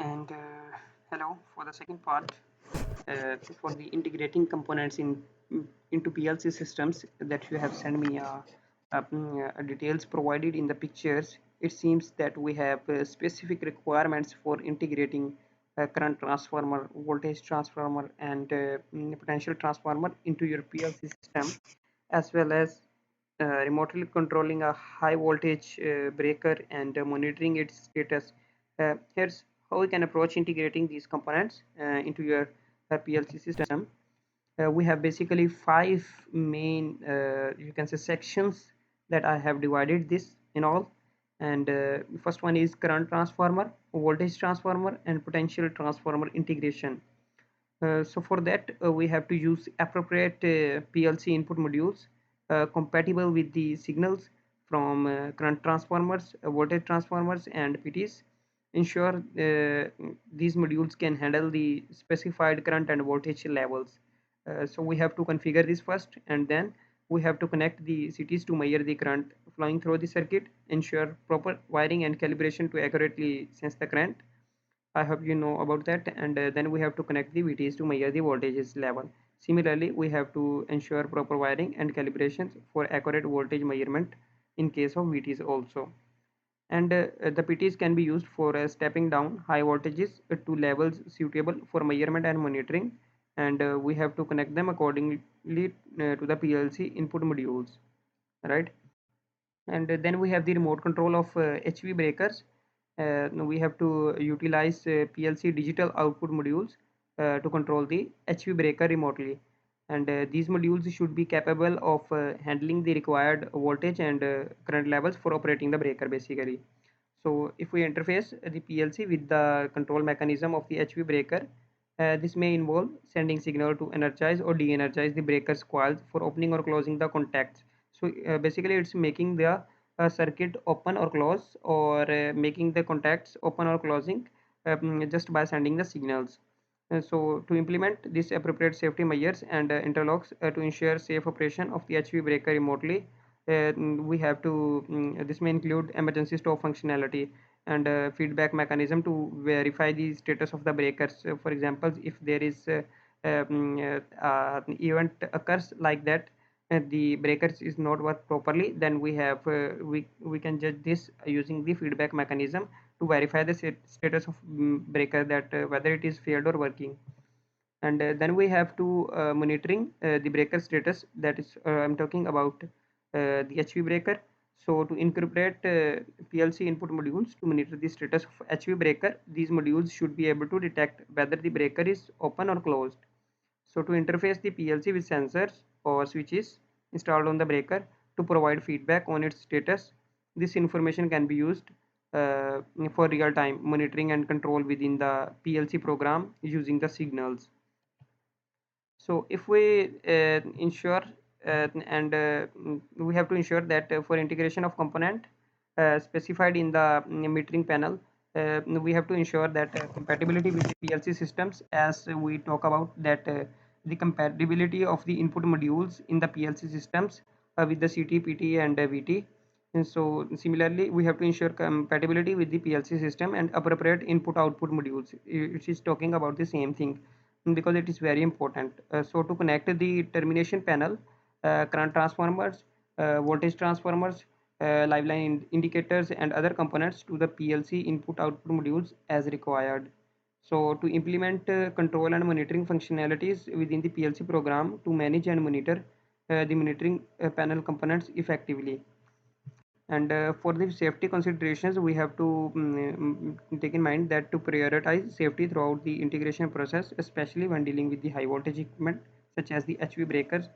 And hello for the second part for the integrating components into PLC systems that you have sent me details provided in the pictures. It seems that we have specific requirements for integrating current transformer, voltage transformer, and potential transformer into your PLC system, as well as remotely controlling a high voltage breaker and monitoring its status. Here's how we can approach integrating these components into your PLC system. We have basically five main, you can say, sections that I have divided this in all. And first one is current transformer, voltage transformer, and potential transformer integration. So for that, we have to use appropriate PLC input modules compatible with the signals from current transformers, voltage transformers, and PTs. Ensure these modules can handle the specified current and voltage levels. So we have to configure this first, and then we have to connect the CTs to measure the current flowing through the circuit, ensure proper wiring and calibration to accurately sense the current. I hope you know about that. And then we have to connect the VTs to measure the voltages level. Similarly, we have to ensure proper wiring and calibrations for accurate voltage measurement in case of VTs also. And the PTs can be used for stepping down high voltages to levels suitable for measurement and monitoring. And we have to connect them accordingly to the PLC input modules, right? And then we have the remote control of HV breakers. We have to utilize PLC digital output modules to control the HV breaker remotely, and these modules should be capable of handling the required voltage and current levels for operating the breaker basically. So if we interface the PLC with the control mechanism of the HV breaker, this may involve sending signal to energize or de-energize the breaker's coils for opening or closing the contacts. So basically it's making the circuit open or close, or making the contacts open or closing just by sending the signals. So to implement these appropriate safety measures and interlocks to ensure safe operation of the HV breaker remotely, we have to, this may include emergency stop functionality and feedback mechanism to verify the status of the breakers. For example, if there is event occurs like that, the breakers is not work properly, then we can judge this using the feedback mechanism to verify the status of breaker, that whether it is failed or working. And then we have to monitoring the breaker status, that is I'm talking about the HV breaker. So to incorporate PLC input modules to monitor the status of HV breaker, these modules should be able to detect whether the breaker is open or closed. So to interface the PLC with sensors or switches installed on the breaker to provide feedback on its status, this information can be used for real-time monitoring and control within the PLC program using the signals. So if we ensure and we have to ensure that for integration of component specified in the metering panel, we have to ensure that compatibility with the PLC systems, as we talk about that the compatibility of the input modules in the PLC systems with the CT, PT, and VT. And so similarly, we have to ensure compatibility with the PLC system and appropriate input output modules. It is talking about the same thing because it is very important. So to connect the termination panel, current transformers, voltage transformers, live line indicators, and other components to the PLC input output modules as required. So to implement control and monitoring functionalities within the PLC program to manage and monitor the monitoring panel components effectively. And for the safety considerations, we have to take in mind that to prioritize safety throughout the integration process, especially when dealing with the high voltage equipment such as the HV breakers,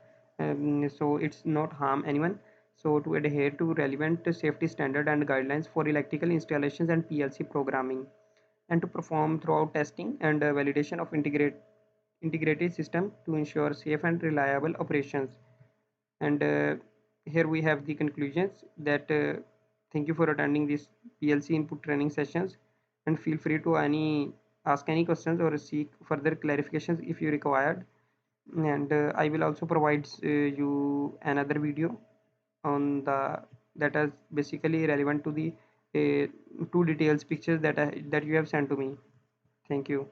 so it's not harm anyone. So to adhere to relevant safety standard and guidelines for electrical installations and PLC programming, and to perform throughout testing and validation of integrated system to ensure safe and reliable operations. And here we have the conclusions that thank you for attending this PLC input training sessions, and feel free to ask any questions or seek further clarifications if you required. And I will also provide you another video on the that is basically relevant to the two details pictures that you have sent to me. Thank you.